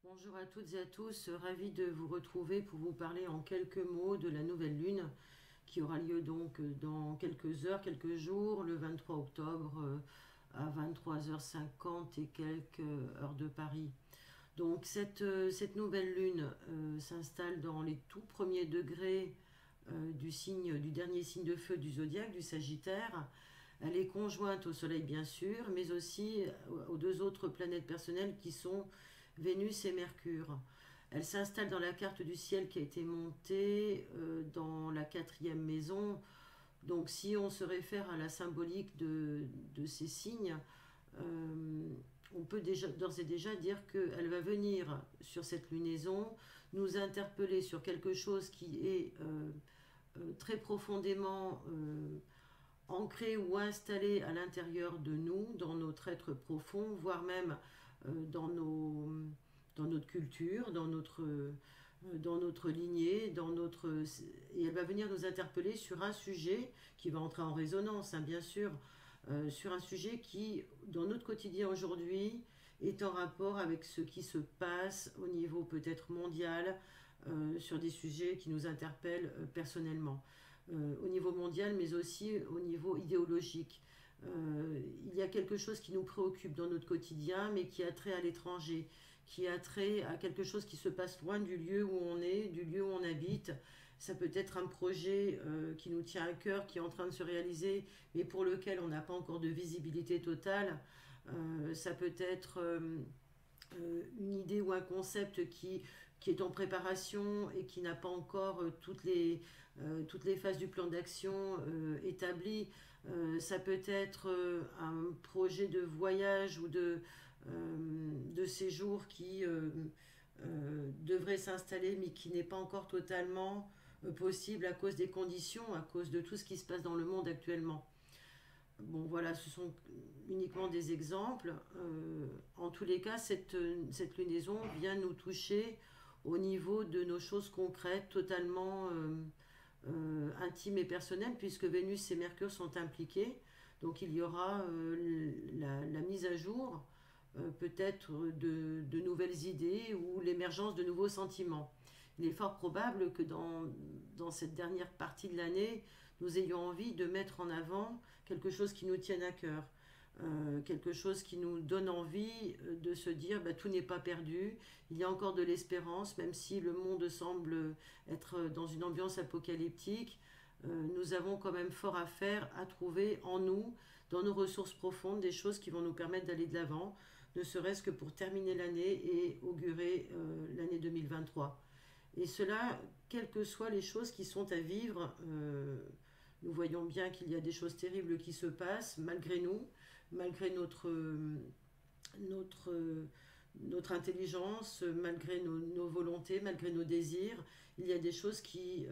Bonjour à toutes et à tous, ravi de vous retrouver pour vous parler en quelques mots de la nouvelle lune qui aura lieu donc dans quelques heures, quelques jours, le 23 octobre à 23h50 et quelques heures de Paris. Donc cette nouvelle lune s'installe dans les tout premiers degrés du dernier signe de feu du zodiaque, du Sagittaire. Elle est conjointe au Soleil bien sûr, mais aussi aux deux autres planètes personnelles qui sont Vénus et Mercure. Elle s'installe dans la carte du ciel qui a été montée dans la quatrième maison. Donc si on se réfère à la symbolique de ces signes, euh, on peut d'ores et déjà dire qu'elle va venir sur cette lunaison nous interpeller sur quelque chose qui est très profondément ancré ou installé à l'intérieur de nous, dans notre être profond, voire même dans notre culture, dans notre lignée, et elle va venir nous interpeller sur un sujet qui va entrer en résonance, hein, bien sûr, sur un sujet qui, dans notre quotidien aujourd'hui, est en rapport avec ce qui se passe au niveau peut-être mondial, sur des sujets qui nous interpellent personnellement, au niveau mondial, mais aussi au niveau idéologique. Il y a quelque chose qui nous préoccupe dans notre quotidien, mais qui a trait à l'étranger, qui a trait à quelque chose qui se passe loin du lieu où on est, du lieu où on habite. Ça peut être un projet qui nous tient à cœur, qui est en train de se réaliser, mais pour lequel on n'a pas encore de visibilité totale. Ça peut être une idée ou un concept qui est en préparation et qui n'a pas encore toutes les phases du plan d'action établies. Ça peut être un projet de voyage ou de séjour qui devrait s'installer mais qui n'est pas encore totalement possible à cause des conditions, à cause de tout ce qui se passe dans le monde actuellement. Bon, voilà, ce sont uniquement des exemples. En tous les cas, cette lunaison vient nous toucher au niveau de nos choses concrètes, totalement intimes et personnelles, puisque Vénus et Mercure sont impliqués. Donc il y aura la mise à jour, peut-être de nouvelles idées ou l'émergence de nouveaux sentiments. Il est fort probable que dans cette dernière partie de l'année, nous ayons envie de mettre en avant quelque chose qui nous tienne à cœur, quelque chose qui nous donne envie de se dire bah, tout n'est pas perdu, il y a encore de l'espérance, même si le monde semble être dans une ambiance apocalyptique. Nous avons quand même fort à faire, à trouver en nous, dans nos ressources profondes, des choses qui vont nous permettre d'aller de l'avant, ne serait-ce que pour terminer l'année et augurer l'année 2023. Et cela, quelles que soient les choses qui sont à vivre, nous voyons bien qu'il y a des choses terribles qui se passent malgré nous, malgré notre, notre intelligence, malgré nos volontés, malgré nos désirs. Il y a des choses qui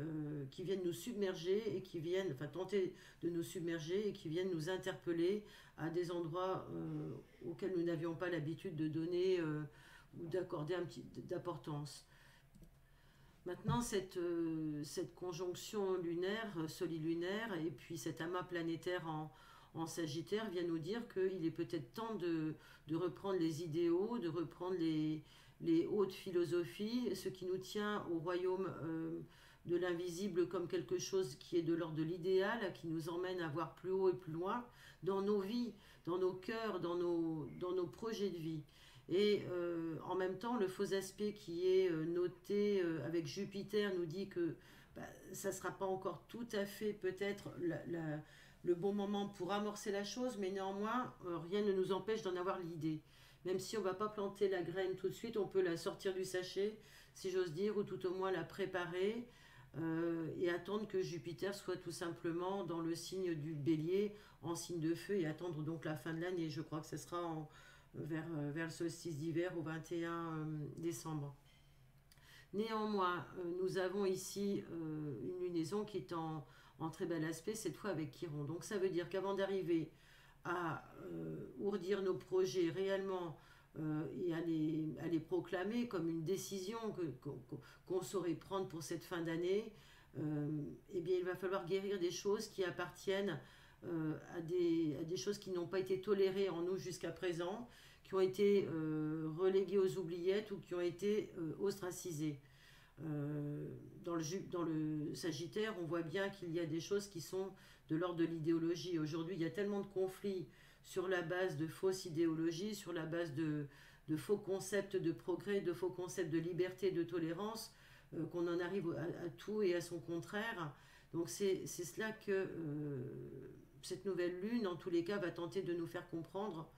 viennent nous submerger et qui viennent, enfin tenter de nous submerger et qui viennent nous interpeller à des endroits auxquels nous n'avions pas l'habitude de donner ou d'accorder un petit d'importance. Maintenant, cette conjonction lunaire, solilunaire, et puis cet amas planétaire en Sagittaire vient nous dire qu'il est peut-être temps de reprendre les idéaux, de reprendre les hautes philosophies, ce qui nous tient au royaume de l'invisible comme quelque chose qui est de l'ordre de l'idéal, qui nous emmène à voir plus haut et plus loin dans nos vies, dans nos cœurs, dans nos projets de vie. Et en même temps, le faux aspect qui est noté avec Jupiter nous dit que bah, ça ne sera pas encore tout à fait peut-être le bon moment pour amorcer la chose, mais néanmoins, rien ne nous empêche d'en avoir l'idée. Même si on ne va pas planter la graine tout de suite, on peut la sortir du sachet, si j'ose dire, ou tout au moins la préparer et attendre que Jupiter soit tout simplement dans le signe du bélier, en signe de feu, et attendre donc la fin de l'année. Je crois que ce sera vers le solstice d'hiver au 21 décembre. Néanmoins, nous avons ici une lunaison qui est en très bel aspect, cette fois avec Chiron. Donc ça veut dire qu'avant d'arriver à ourdir nos projets réellement et à les proclamer comme une décision qu'on saurait prendre pour cette fin d'année, eh bien il va falloir guérir des choses qui appartiennent à des choses qui n'ont pas été tolérées en nous jusqu'à présent, qui ont été relégués aux oubliettes ou qui ont été ostracisés. Dans le Sagittaire, on voit bien qu'il y a des choses qui sont de l'ordre de l'idéologie. Aujourd'hui, il y a tellement de conflits sur la base de fausses idéologies, sur la base de faux concepts de progrès, de faux concepts de liberté, de tolérance, qu'on en arrive à tout et à son contraire. Donc c'est cela que cette nouvelle lune, en tous les cas, va tenter de nous faire comprendre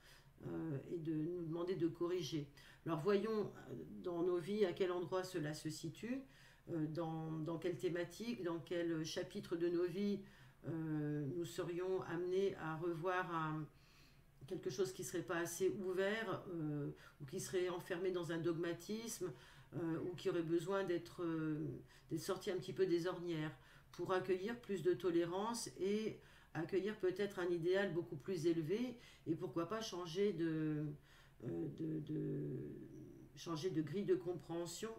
et de nous demander de corriger. Alors voyons dans nos vies à quel endroit cela se situe, dans quelle thématique, dans quel chapitre de nos vies nous serions amenés à revoir quelque chose qui ne serait pas assez ouvert ou qui serait enfermé dans un dogmatisme ou qui aurait besoin d'être sorti un petit peu des ornières pour accueillir plus de tolérance et accueillir peut-être un idéal beaucoup plus élevé et pourquoi pas changer changer de grille de compréhension,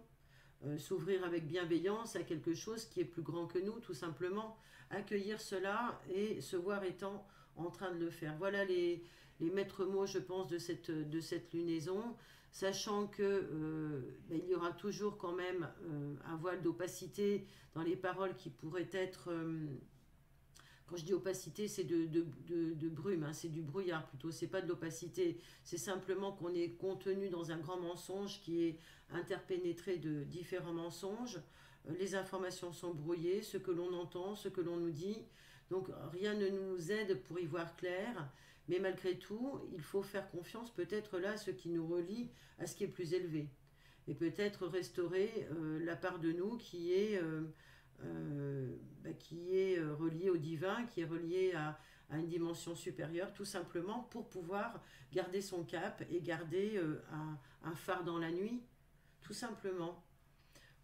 s'ouvrir avec bienveillance à quelque chose qui est plus grand que nous, tout simplement, accueillir cela et se voir étant en train de le faire. Voilà les maîtres mots, je pense, de cette lunaison, sachant que il y aura toujours quand même un voile d'opacité dans les paroles qui pourraient être... quand je dis opacité, c'est de brume, hein, c'est du brouillard plutôt, c'est pas de l'opacité, c'est simplement qu'on est contenu dans un grand mensonge qui est interpénétré de différents mensonges. Les informations sont brouillées, ce que l'on entend, ce que l'on nous dit, donc rien ne nous aide pour y voir clair, mais malgré tout, il faut faire confiance peut-être là à ce qui nous relie à ce qui est plus élevé, et peut-être restaurer la part de nous qui est relié au divin, qui est relié à une dimension supérieure, tout simplement pour pouvoir garder son cap et garder un phare dans la nuit, tout simplement.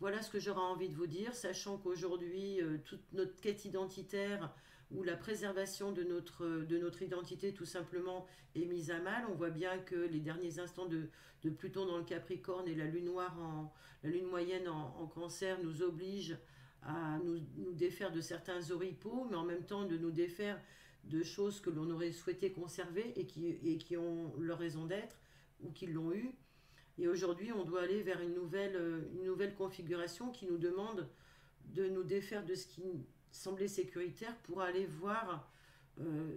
Voilà ce que j'aurais envie de vous dire, sachant qu'aujourd'hui, toute notre quête identitaire ou la préservation de notre identité tout simplement est mise à mal. On voit bien que les derniers instants de Pluton dans le Capricorne et la lune noire, la lune moyenne en Cancer nous obligent à nous défaire de certains oripeaux, mais en même temps de nous défaire de choses que l'on aurait souhaité conserver et qui ont leur raison d'être ou qui l'ont eu. Et aujourd'hui, on doit aller vers une nouvelle configuration qui nous demande de nous défaire de ce qui semblait sécuritaire pour aller voir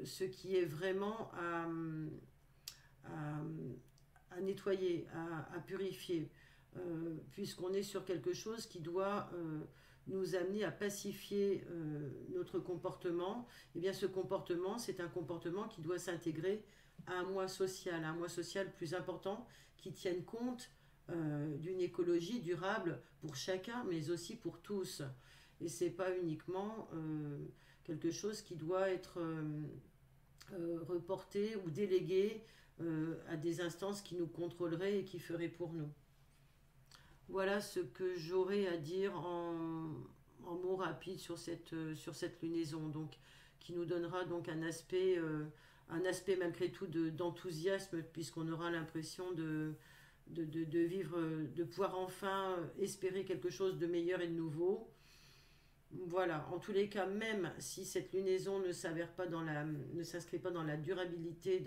ce qui est vraiment à nettoyer, à purifier, puisqu'on est sur quelque chose qui doit nous amener à pacifier notre comportement. Et bien ce comportement, c'est un comportement qui doit s'intégrer à un moi social plus important, qui tienne compte d'une écologie durable pour chacun, mais aussi pour tous. Et c'est pas uniquement quelque chose qui doit être reporté ou délégué à des instances qui nous contrôleraient et qui feraient pour nous. Voilà ce que j'aurais à dire en mots rapides sur cette lunaison, donc, qui nous donnera donc un aspect malgré tout d'enthousiasme, puisqu'on aura l'impression de vivre, de pouvoir enfin espérer quelque chose de meilleur et de nouveau. Voilà, en tous les cas, même si cette lunaison ne s'inscrit pas dans la durabilité,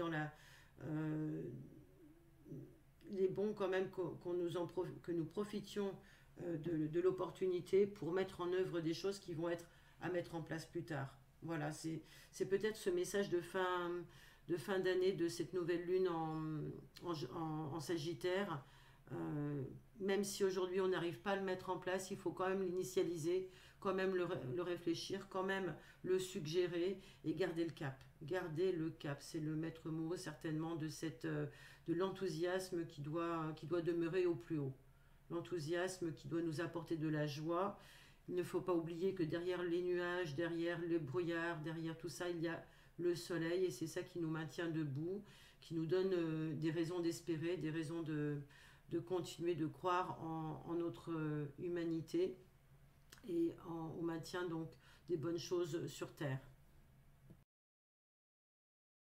il est bon quand même que nous profitions de l'opportunité pour mettre en œuvre des choses qui vont être à mettre en place plus tard. Voilà, c'est peut-être ce message de fin d'année de cette nouvelle lune en Sagittaire. Même si aujourd'hui on n'arrive pas à le mettre en place, il faut quand même l'initialiser, quand même le réfléchir, quand même le suggérer et garder le cap. Garder le cap, c'est le maître mot certainement de l'enthousiasme qui doit demeurer au plus haut. L'enthousiasme qui doit nous apporter de la joie. Il ne faut pas oublier que derrière les nuages, derrière le brouillard, derrière tout ça, il y a le soleil et c'est ça qui nous maintient debout, qui nous donne des raisons d'espérer, des raisons de continuer de croire en notre humanité et au maintien donc des bonnes choses sur Terre.